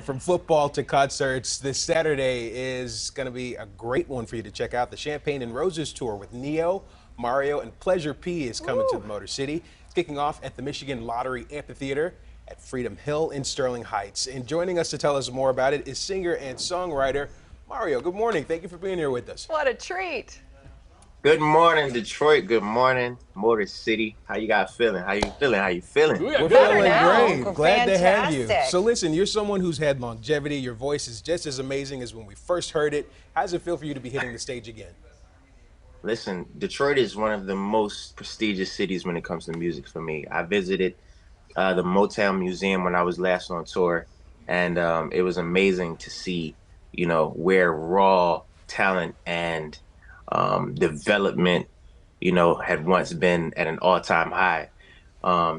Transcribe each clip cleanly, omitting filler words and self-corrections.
From football to concerts, this Saturday is going to be a great one for you to check out. The Champagne and Roses Tour with Neo, Mario, and Pleasure P is coming to the Motor City. It's kicking off at the Michigan Lottery Amphitheatre at Freedom Hill in Sterling Heights. And joining us to tell us more about it is singer and songwriter Mario. Good morning. Thank you for being here with us. What a treat. Good morning, Detroit. Good morning, Motor City. How you guys feeling? How you feeling? How you feeling? We're better feeling now. great. Glad to have you. Fantastic. So listen, you're someone who's had longevity. Your voice is just as amazing as when we first heard it. How does it feel for you to be hitting the stage again? Listen, Detroit is one of the most prestigious cities when it comes to music for me. I visited the Motown Museum when I was last on tour, and it was amazing to see, where raw talent and development, had once been at an all-time high.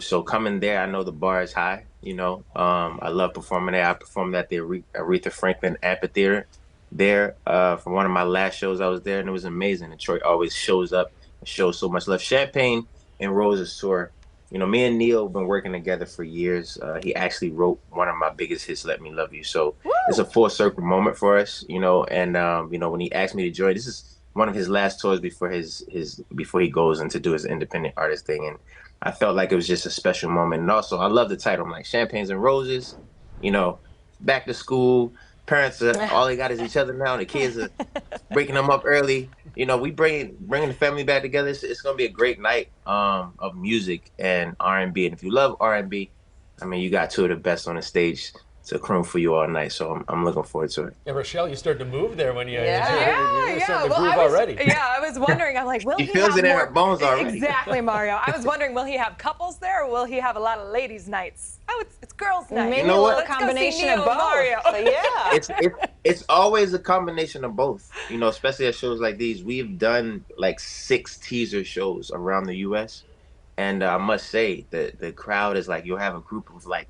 So coming there, I know the bar is high. I love performing there. I performed at the Aretha Franklin Amphitheatre there for one of my last shows. I was there, and it was amazing. Detroit always shows up and shows so much love. Champagne and Roses tour. Me and Neil have been working together for years. He actually wrote one of my biggest hits, "Let Me Love You." So it's a full circle moment for us, and when he asked me to join, this is one of his last tours before before he goes in to do his independent artist thing. And I felt like it was just a special moment. And also, I love the title. I'm like, Champagnes and Roses, back to school. Parents are all they got is each other now. The kids are breaking them up early. We bringing the family back together. It's gonna be a great night of music and R&B. And if you love R&B, I mean, you got two of the best on the stage to croon for you all night. So I'm looking forward to it. Yeah, Rochelle, you started to move there when you you're starting to Well, groove already. I was wondering. I'm like, will he feels have it in more? her bones already. Exactly, Mario. I was wondering, will he have couples there, or will he have a lot of ladies' nights? Oh, it's girls' night. Maybe You know a what? little Let's go see combination Neo of both. Mario. So, yeah. It's always a combination of both, especially at shows like these. We've done like 6 teaser shows around the US, and I must say that the crowd is like, you'll have a group of like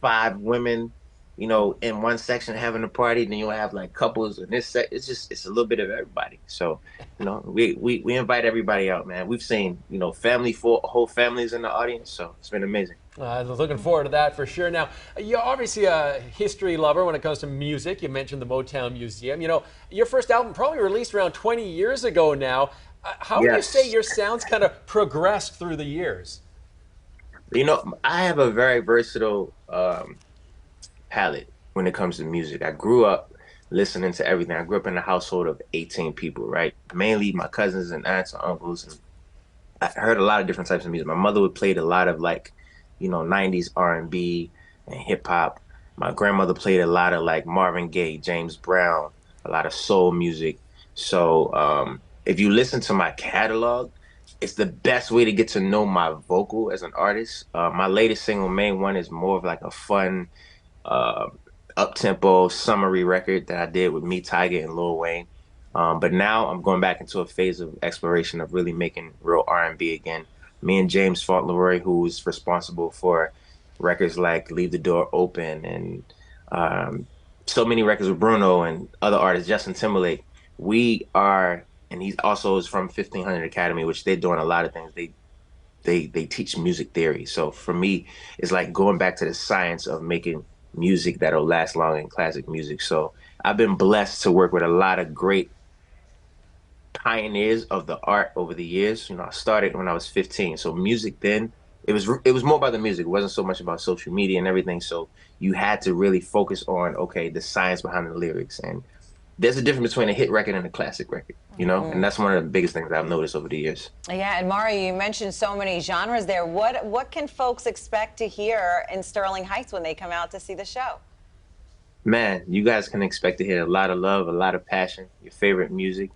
5 women, in one section having a party, then you'll have like couples in this set. It's a little bit of everybody. So, we invite everybody out, man. We've seen, whole families in the audience, so it's been amazing. Looking forward to that for sure. Now, you're obviously a history lover when it comes to music. You mentioned the Motown Museum. Your first album probably released around 20 years ago now. How would you Yes. say your sounds kind of progressed through the years? I have a very versatile palette when it comes to music. I grew up listening to everything. I grew up in a household of 18 people, right? Mainly my cousins and aunts and uncles. And I heard a lot of different types of music. My mother would play a lot of like, 90s R&B and hip hop. My grandmother played a lot of like Marvin Gaye, James Brown, a lot of soul music. So if you listen to my catalog, it's the best way to get to know my vocal as an artist. My latest single, Main One, is more of like a fun, up-tempo, summery record that I did with me, Thicke, and Lil Wayne. But now I'm going back into a phase of exploration of really making real R&B again. Me and James Fauntleroy, who's responsible for records like Leave the Door Open and so many records with Bruno and other artists, Justin Timberlake. And he also is from 1500 Academy, which they're doing a lot of things. They teach music theory. So for me, it's like going back to the science of making music that'll last long in classic music. So I've been blessed to work with a lot of great pioneers of the art over the years. I started when I was 15. So music then, it was more about the music. It wasn't so much about social media and everything. So you had to really focus on, okay, the science behind the lyrics. And there's a difference between a hit record and a classic record, and that's one of the biggest things I've noticed over the years. Yeah, and Mario, you mentioned so many genres there. What can folks expect to hear in Sterling Heights when they come out to see the show? Man, you guys can expect to hear a lot of love, a lot of passion, your favorite music.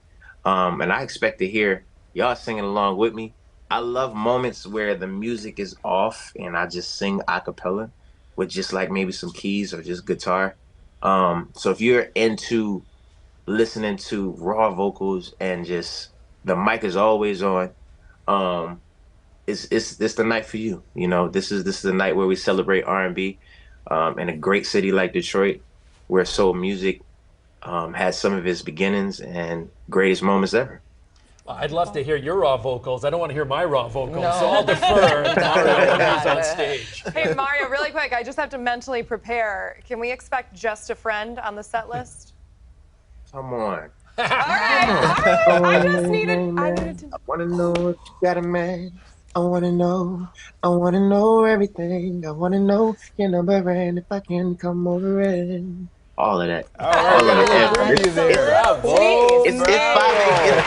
And I expect to hear y'all singing along with me. I love moments where the music is off and I just sing a cappella with just like maybe some keys or just guitar. So if you're into listening to raw vocals and just the mic is always on, it's the night for you. This is the night where we celebrate R&B in a great city like Detroit, where soul music has some of its beginnings and greatest moments ever. I'd love to hear your raw vocals. I don't want to hear my raw vocals, No. so I'll defer to Mario when he's on stage. Hey, Mario, really quick, I just have to mentally prepare. Can we expect Just a Friend on the set list? Come on. All right. I just needed to. I wanna know if you got a man. I wanna know everything. I wanna know your number and if I can come over and all of that. All right, of it. thank you there. Bravo. It's 5 a.m.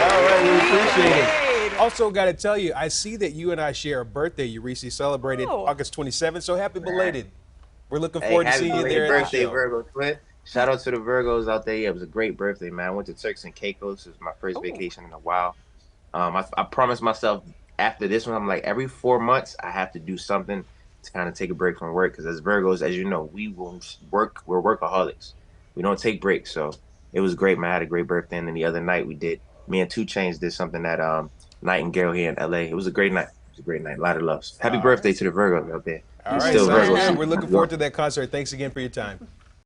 All right, we appreciate it. Also, got to tell you, I see that you and I share a birthday. You recently celebrated Oh. August 27th, so happy belated. We're looking Hey, forward to happy seeing you belated there at the birthday, show. Virgo twin. Shout out to the Virgos out there. Yeah, it was a great birthday, man. I went to Turks and Caicos. It was my first vacation in a while. I promised myself after this one, I'm like, every 4 months, I have to do something to kind of take a break from work. Because as Virgos, as you know, we will work. We're workaholics. We don't take breaks. So it was great, man. I had a great birthday. And then the other night, me and 2 Chainz did something at Nightingale here in LA. It was a great night. It was a great night. A lot of love. Happy birthday to the Virgos out there. All right, Still sounds Virgos. good. We're looking forward to that concert. Thanks again for your time.